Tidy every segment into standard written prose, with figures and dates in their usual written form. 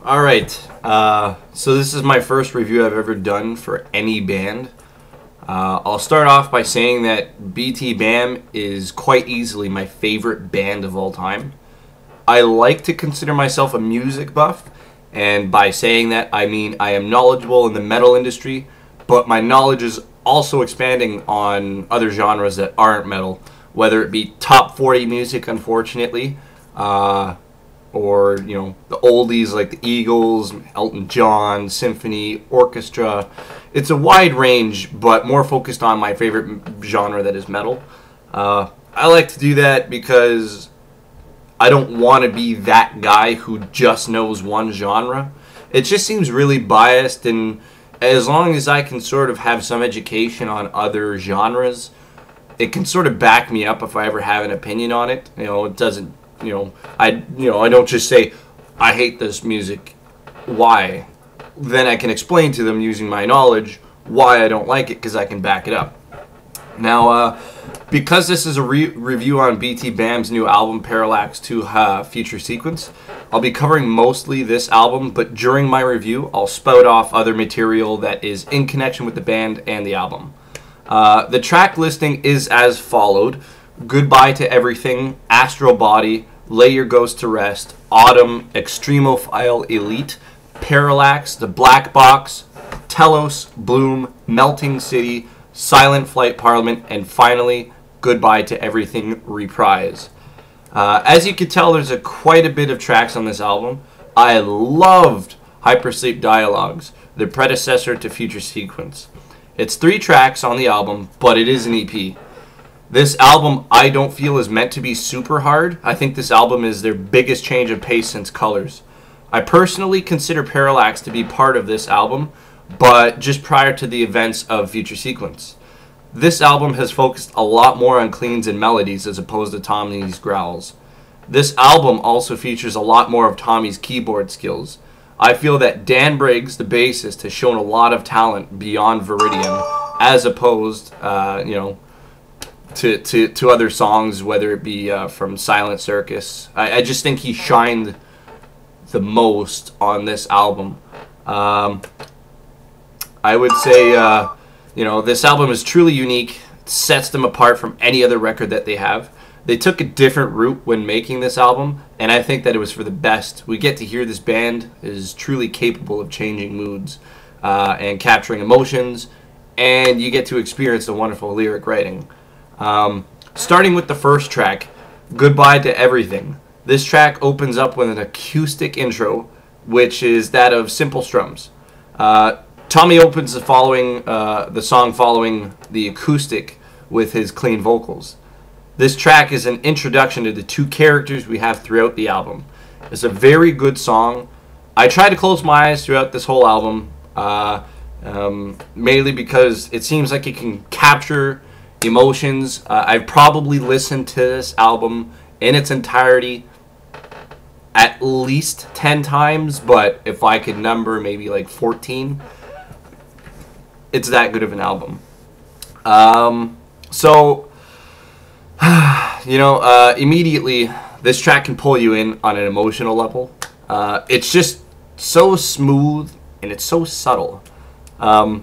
Alright, so this is my first review I've ever done for any band. I'll start off by saying that BTBAM is quite easily my favorite band of all time. I like to consider myself a music buff, and by saying that I mean I am knowledgeable in the metal industry, but my knowledge is also expanding on other genres that aren't metal, whether it be top 40 music, unfortunately, or, you know, the oldies like the Eagles, Elton John, symphony, orchestra. It's a wide range, but more focused on my favorite genre, that is metal. I like to do that because I don't want to be that guy who just knows one genre. It just seems really biased, and as long as I can sort of have some education on other genres, it can sort of back me up if I ever have an opinion on it. You know, it doesn't, I don't just say I hate this music. Why? Then I can explain to them using my knowledge why I don't like it, because I can back it up. Now, because this is a review on BTBAM's new album, Parallax II Future Sequence, I'll be covering mostly this album, but during my review, I'll spout off other material that is in connection with the band and the album. The track listing is as followed: Goodbye to Everything, Astral Body, Lay Your Ghost to Rest, Autumn, Extremophile Elite, Parallax, The Black Box, Telos, Bloom, Melting City, Silent Flight Parliament, and finally, Goodbye to Everything Reprise. As you can tell, there's quite a bit of tracks on this album. I loved Hypersleep Dialogues, the predecessor to Future Sequence. It's 3 tracks on the album, but it is an EP. This album I don't feel is meant to be super hard. I think this album is their biggest change of pace since Colors. I personally consider Parallax to be part of this album, but just prior to the events of Future Sequence. This album has focused a lot more on cleans and melodies as opposed to Tommy's growls. This album also features a lot more of Tommy's keyboard skills. I feel that Dan Briggs, the bassist, has shown a lot of talent beyond Viridian, as opposed, to other songs, whether it be from Silent Circus. I just think he shined the most on this album. I would say, this album is truly unique. It sets them apart from any other record that they have. They took a different route when making this album, and I think that it was for the best. We get to hear this band is truly capable of changing moods and capturing emotions, and you get to experience the wonderful lyric writing. Starting with the first track, Goodbye to Everything. This track opens up with an acoustic intro, which is that of simple strums. Tommy opens the song following the acoustic with his clean vocals. This track is an introduction to the 2 characters we have throughout the album. It's a very good song. I try to close my eyes throughout this whole album, mainly because it seems like it can capture emotions. I've probably listened to this album in its entirety at least 10 times, but if I could number, maybe like 14. It's that good of an album. Immediately, this track can pull you in on an emotional level. It's just so smooth, and it's so subtle. The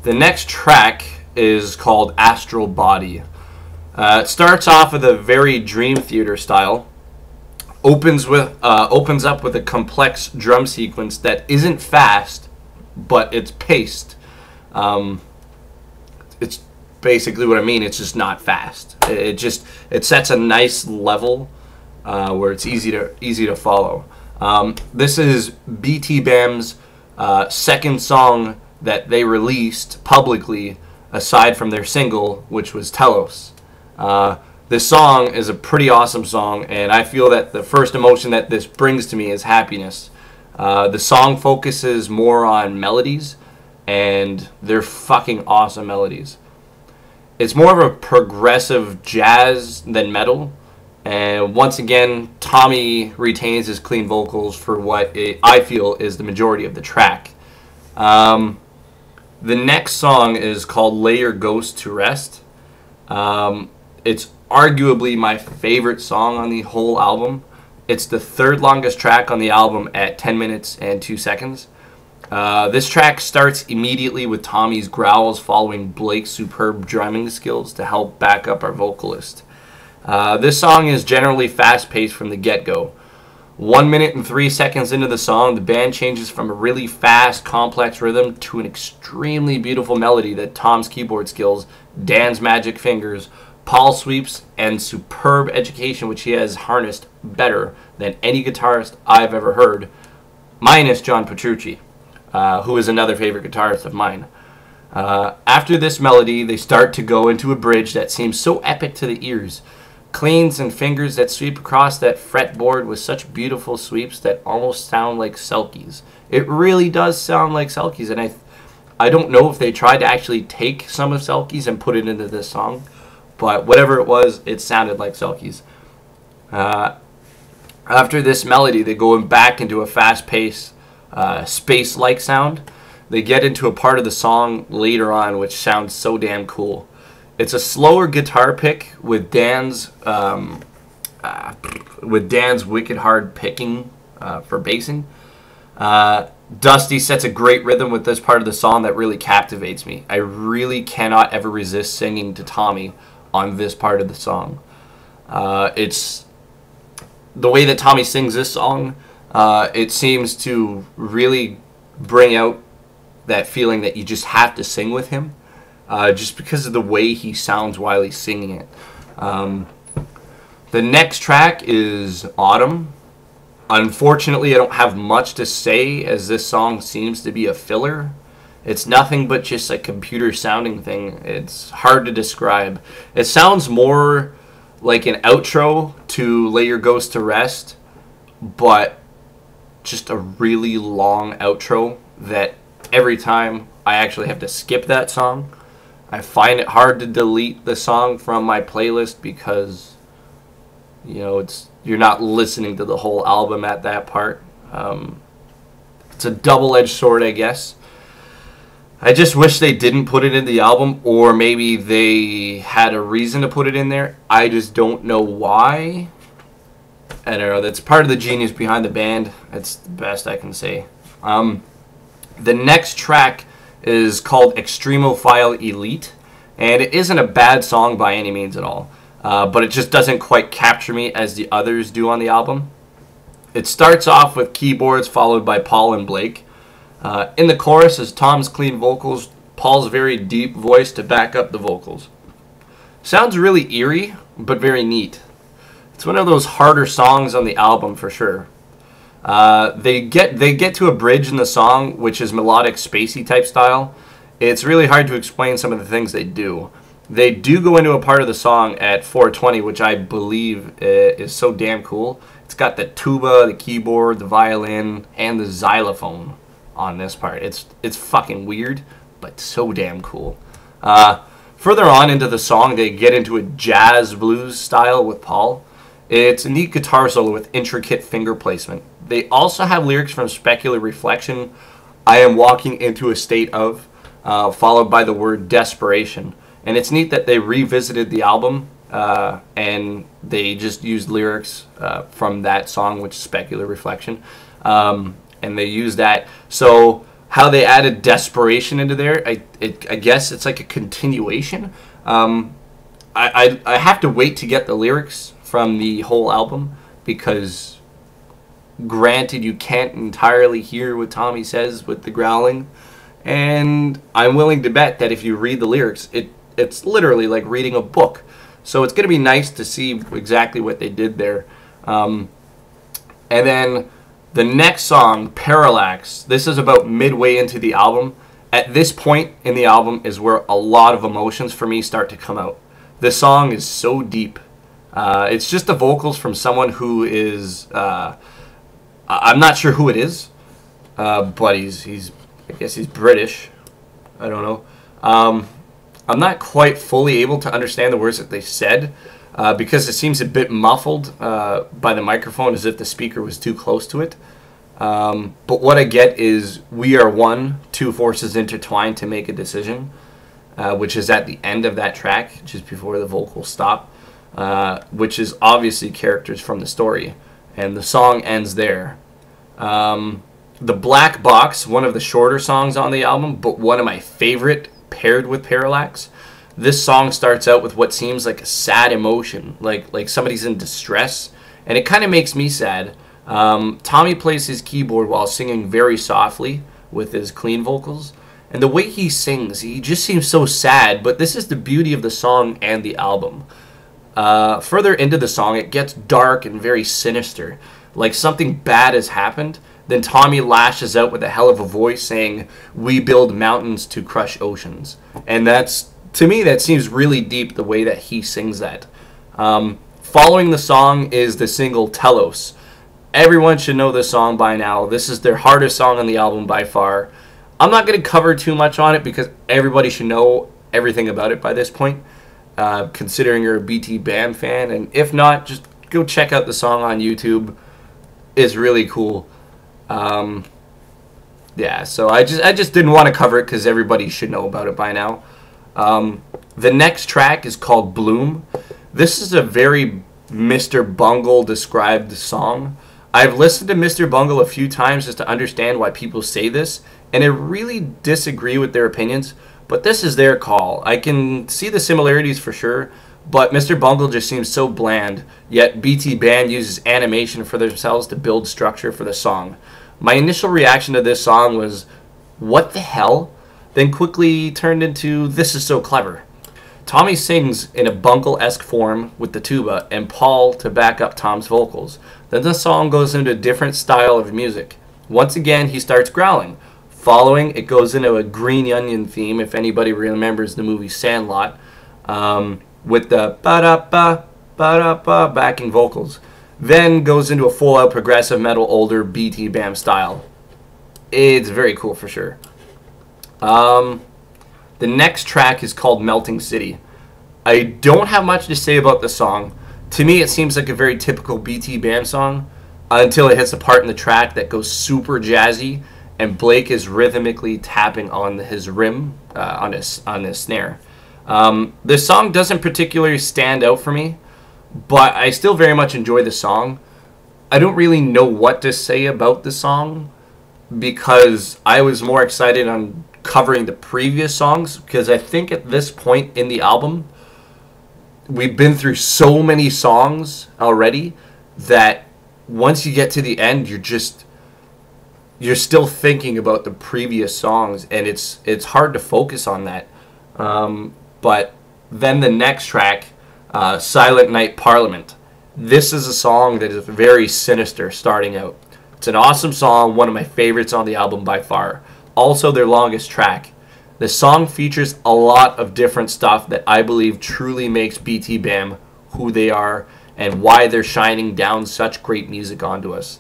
next track is called Astral Body. It starts off with a very Dream Theater style. Opens up with a complex drum sequence that isn't fast, but it's paced. It's basically what I mean. It's just not fast. It sets a nice level where it's easy to follow. This is BTBAM's second song that they released publicly, aside from their single, which was Telos. This song is a pretty awesome song, and I feel that the first emotion that this brings to me is happiness. The song focuses more on melodies, and they're fucking awesome melodies. It's more of a progressive jazz than metal, and once again, Tommy retains his clean vocals for what I feel is the majority of the track. The next song is called Lay Your Ghost to Rest. It's arguably my favorite song on the whole album. It's the third longest track on the album at 10 minutes and 2 seconds. This track starts immediately with Tommy's growls following Blake's superb drumming skills to help back up our vocalist. This song is generally fast-paced from the get-go. 1 minute and 3 seconds into the song, the band changes from a really fast, complex rhythm to an extremely beautiful melody that Tom's keyboard skills, Dan's magic fingers, Paul's sweeps, and superb education, which he has harnessed better than any guitarist I've ever heard, minus John Petrucci, who is another favorite guitarist of mine. After this melody, they start to go into a bridge that seems so epic to the ears. Cleans and fingers that sweep across that fretboard with such beautiful sweeps that almost sound like Selkies. It really does sound like Selkies, and I don't know if they tried to actually take some of Selkies and put it into this song, but whatever it was, it sounded like Selkies. After this melody, they go back into a fast-paced, space-like sound. They get into a part of the song later on which sounds so damn cool. It's a slower guitar pick with Dan's wicked hard picking for bassing. Dusty sets a great rhythm with this part of the song that really captivates me. I really cannot ever resist singing to Tommy on this part of the song. It's the way that Tommy sings this song. It seems to really bring out that feeling that you just have to sing with him. Just because of the way he sounds while he's singing it. The next track is Autumn. Unfortunately, I don't have much to say as this song seems to be a filler. It's nothing but just a computer sounding thing. It's hard to describe. It sounds more like an outro to Lay Your Ghost to Rest, but just a really long outro that every time I actually have to skip that song. I find it hard to delete the song from my playlist because, you know, you're not listening to the whole album at that part. It's a double-edged sword, I guess. I just wish they didn't put it in the album, or maybe they had a reason to put it in there. I just don't know why. I don't know. That's part of the genius behind the band. That's the best I can say. The next track is called Extremophile Elite, and it isn't a bad song by any means at all, but it just doesn't quite capture me as the others do on the album. It starts off with keyboards followed by Paul and Blake. In the chorus is Tom's clean vocals, Paul's very deep voice to back up the vocals. Sounds really eerie, but very neat. It's one of those harder songs on the album for sure. They get to a bridge in the song, which is melodic, spacey type style. It's really hard to explain some of the things they do. They do go into a part of the song at 4:20, which I believe is so damn cool. It's got the tuba, the keyboard, the violin, and the xylophone on this part. It's fucking weird, but so damn cool. Further on into the song, they get into a jazz blues style with Paul. It's a neat guitar solo with intricate finger placement. They also have lyrics from Specular Reflection, I Am Walking Into a State Of, followed by the word desperation. And it's neat that they revisited the album and they just used lyrics from that song, which is Specular Reflection. And they used that. So how they added desperation into there, I guess it's like a continuation. I have to wait to get the lyrics from the whole album because granted you can't entirely hear what Tommy says with the growling, and I'm willing to bet that if you read the lyrics it's literally like reading a book, so it's going to be nice to see exactly what they did there. And then the next song, Parallax, this is about midway into the album. At this point in the album is where a lot of emotions for me start to come out. This song is so deep. It's just the vocals from someone who is, I'm not sure who it is, but he's I guess he's British. I don't know. I'm not quite fully able to understand the words that they said because it seems a bit muffled by the microphone, as if the speaker was too close to it. But what I get is, we are one, two forces intertwined to make a decision, which is at the end of that track, just before the vocals stop. Which is obviously characters from the story. and the song ends there. The Black Box, one of the shorter songs on the album, but one of my favorite paired with Parallax. This song starts out with what seems like a sad emotion, like somebody's in distress, and it kind of makes me sad. Tommy plays his keyboard while singing very softly with his clean vocals, and the way he sings, he just seems so sad, but this is the beauty of the song and the album. Further into the song, it gets dark and very sinister, like something bad has happened. Then Tommy lashes out with a hell of a voice saying, "We build mountains to crush oceans." And that's, to me, that seems really deep, the way that he sings that. Following the song is the single Telos. Everyone should know this song by now. This is their hardest song on the album by far. I'm not going to cover too much on it because everybody should know everything about it by this point, considering you're a BTBAM fan. And if not, just go check out the song on YouTube. It's really cool. Yeah, so I just didn't want to cover it because everybody should know about it by now. The next track is called Bloom. This is a very Mr. Bungle described song. I've listened to Mr. Bungle a few times just to understand why people say this, and I really disagree with their opinions, but this is their call. I can see the similarities for sure, but Mr. Bungle just seems so bland, yet BTBAM uses animation for themselves to build structure for the song. My initial reaction to this song was, what the hell? Then quickly turned into, this is so clever. Tommy sings in a Bungle-esque form with the tuba and Paul to back up Tom's vocals. Then the song goes into a different style of music. Once again, he starts growling. Following, it goes into a Green Onion theme, if anybody remembers the movie Sandlot, with the ba-da-ba, ba-da-ba backing vocals. Then goes into a full-out progressive metal, older BTBAM style. It's very cool for sure. The next track is called Melting City. I don't have much to say about the song. To me, it seems like a very typical BTBAM song until it hits a part in the track that goes super jazzy, and Blake is rhythmically tapping on his rim, on his snare. This song doesn't particularly stand out for me, but I still very much enjoy the song. I don't really know what to say about the song because I was more excited on covering the previous songs, because I think at this point in the album we've been through so many songs already that once you get to the end you're still thinking about the previous songs, and it's hard to focus on that. But then the next track, Silent Night Parliament. This is a song that is very sinister starting out. It's an awesome song, one of my favorites on the album by far. Also their longest track. The song features a lot of different stuff that I believe truly makes BTBAM who they are and why they're shining down such great music onto us.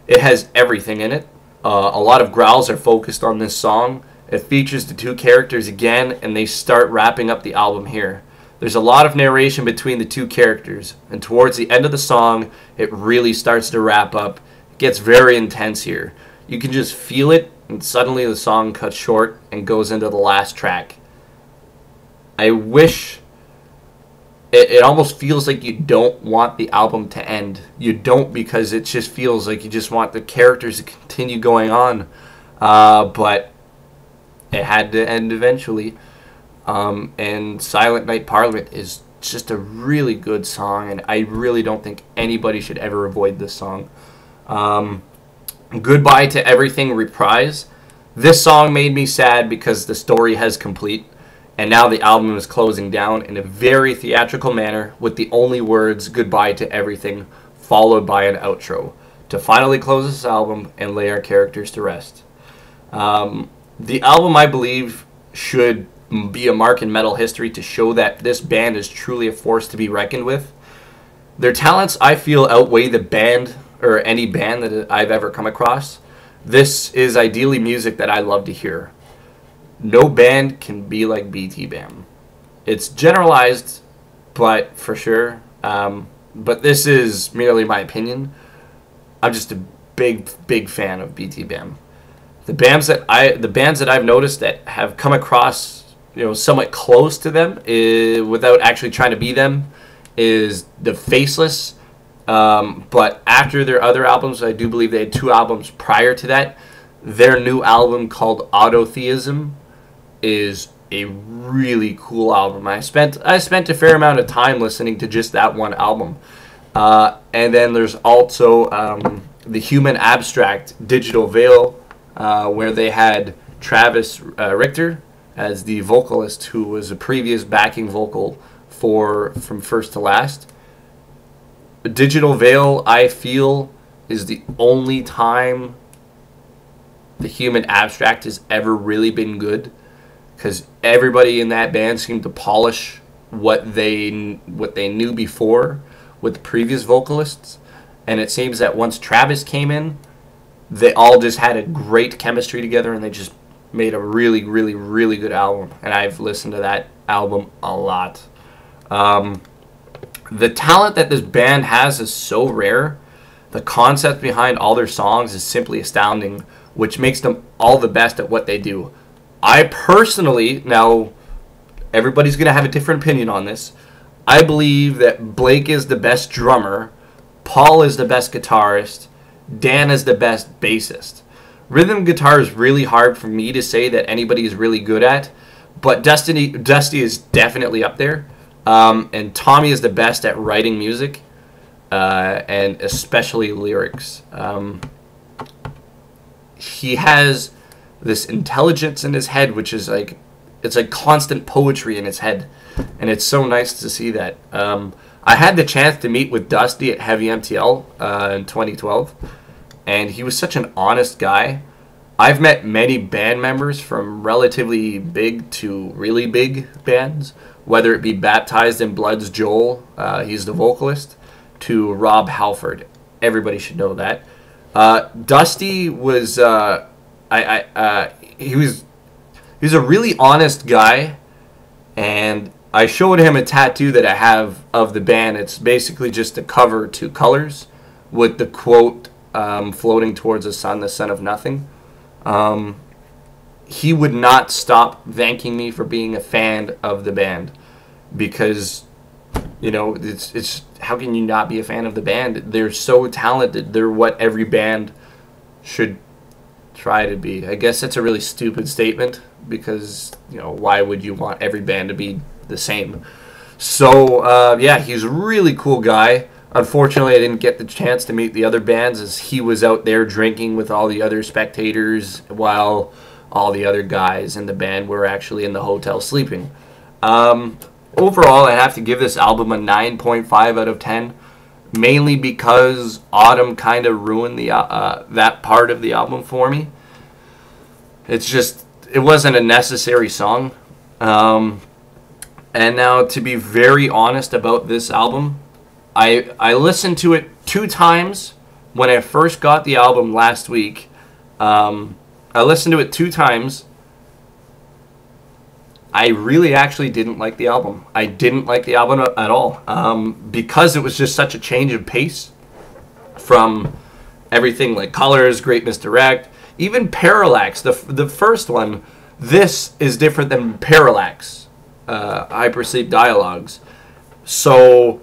It has everything in it. A lot of growls are focused on this song. It features the two characters again, and they start wrapping up the album here. There's a lot of narration between the two characters, and towards the end of the song, it really starts to wrap up. It gets very intense here. You can just feel it, and suddenly the song cuts short and goes into the last track. I wish... It almost feels like you don't want the album to end. You don't, because it just feels like you just want the characters to continue going on. But it had to end eventually. And Silent Night Parliament is just a really good song, and I really don't think anybody should ever avoid this song. Goodbye to Everything Reprise. This song made me sad because the story has complete, and now the album is closing down in a very theatrical manner with the only words goodbye to everything followed by an outro to finally close this album and lay our characters to rest. The album, I believe, should be a mark in metal history to show that this band is truly a force to be reckoned with. Their talents, I feel, outweigh the band or any band that I've ever come across. This is ideally music that I love to hear. No band can be like BTBAM. It's generalized, but for sure. But this is merely my opinion. I'm just a big fan of BTBAM. The bands that I've noticed that have come across, somewhat close to them, without actually trying to be them, is the Faceless, But after their other albums, I do believe they had 2 albums prior to that. Their new album called Autotheism is a really cool album. I spent a fair amount of time listening to just that one album. And then there's also the Human Abstract Digital Veil, where they had Travis Richter as the vocalist, who was a previous backing vocal from First to Last. Digital Veil, I feel, is the only time the Human Abstract has ever really been good, because everybody in that band seemed to polish what they knew before with the previous vocalists, and it seems that once Travis came in, they all just had a great chemistry together, and they just made a really, really, really good album. And I've listened to that album a lot. The talent that this band has is so rare. The concept behind all their songs is simply astounding, which makes them all the best at what they do. I personally, now everybody's going to have a different opinion on this, I believe that Blake is the best drummer, Paul is the best guitarist, Dan is the best bassist. Rhythm guitar is really hard for me to say that anybody is really good at, but Dusty is definitely up there. And Tommy is the best at writing music, and especially lyrics. He has this intelligence in his head, which is like, it's like constant poetry in his head, and it's so nice to see that. I had the chance to meet with Dusty at Heavy MTL in 2012, and he was such an honest guy. I've met many band members from relatively big to really big bands, whether it be Baptized in Blood's Joel, he's the vocalist, to Rob Halford. Everybody should know that. Dusty was, he's a really honest guy, and I showed him a tattoo that I have of the band. It's basically just a cover to Colors with the quote, floating towards the sun of nothing. He would not stop thanking me for being a fan of the band, because, you know, it's how can you not be a fan of the band? They're so talented. They're what every band should try to be. I guess that's a really stupid statement, because, you know, why would you want every band to be the same? So yeah, he's a really cool guy. Unfortunately, I didn't get the chance to meet the other bands, as he was out there drinking with all the other spectators while all the other guys in the band were actually in the hotel sleeping. Overall, I have to give this album a 9.5 out of 10, mainly because Autumn kind of ruined the that part of the album for me. It's just, it wasn't a necessary song. And now, to be very honest about this album, I listened to it 2 times when I first got the album last week. I listened to it 2 times. I really actually didn't like the album. I didn't like the album at all, because it was just such a change of pace from everything like Colors, Great Misdirect, even Parallax, the first one. This is different than Parallax, Hypersleep Dialogues. So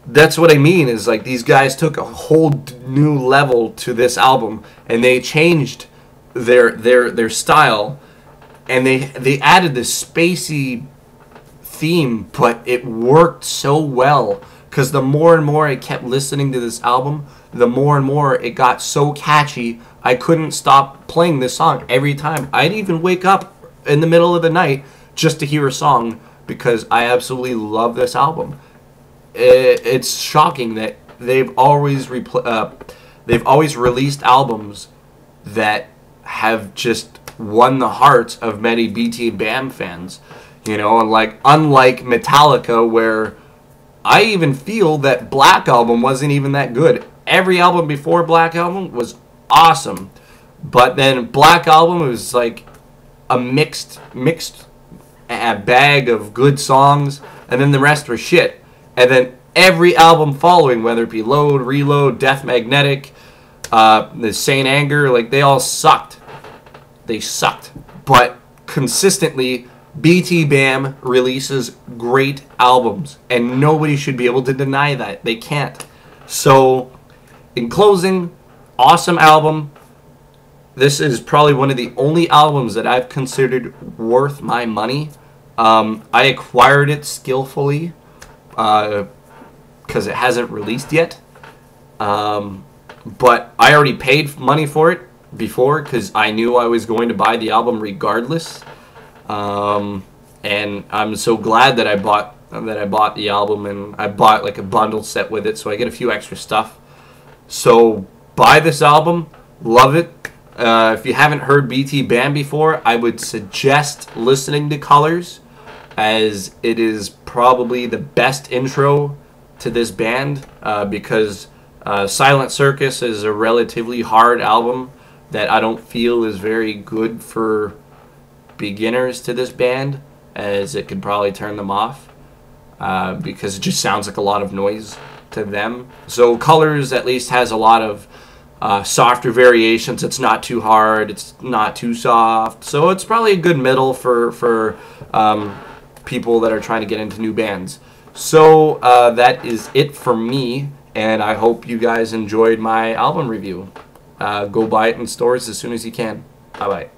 that's what I mean, is like these guys took a whole new level to this album, and they changed their style, and they added this spacey theme, but it worked so well, because the more and more I kept listening to this album, the more and more it got so catchy. I couldn't stop playing this song every time. I'd even wake up in the middle of the night just to hear a song, because I absolutely love this album. It's shocking that they've always released albums that have just won the hearts of many BTBAM fans, you know, and like, unlike Metallica, where I even feel that Black Album wasn't even that good. Every album before Black Album was awesome, but then Black Album was like a mixed bag of good songs, and then the rest were shit. And then every album following, whether it be Load, Reload, Death Magnetic, the Saint Anger, like, they all sucked. They sucked. But consistently, BTBAM releases great albums, and nobody should be able to deny that. They can't. So, in closing, awesome album. This is probably one of the only albums that I've considered worth my money. I acquired it skillfully because it hasn't released yet. But I already paid money for it before because I knew I was going to buy the album regardless. And I'm so glad that I bought the album, and I bought like a bundle set with it, so I get a few extra stuff. So buy this album, love it. If you haven't heard BTBAM before, I would suggest listening to Colors, as it is probably the best intro to this band, because Silent Circus is a relatively hard album that I don't feel is very good for beginners to this band, as it could probably turn them off, because it just sounds like a lot of noise to them. So Colors at least has a lot of softer variations. It's not too hard, it's not too soft, so it's probably a good middle for people that are trying to get into new bands. So that is it for me, and I hope you guys enjoyed my album review. Go buy it in stores as soon as you can. Bye bye.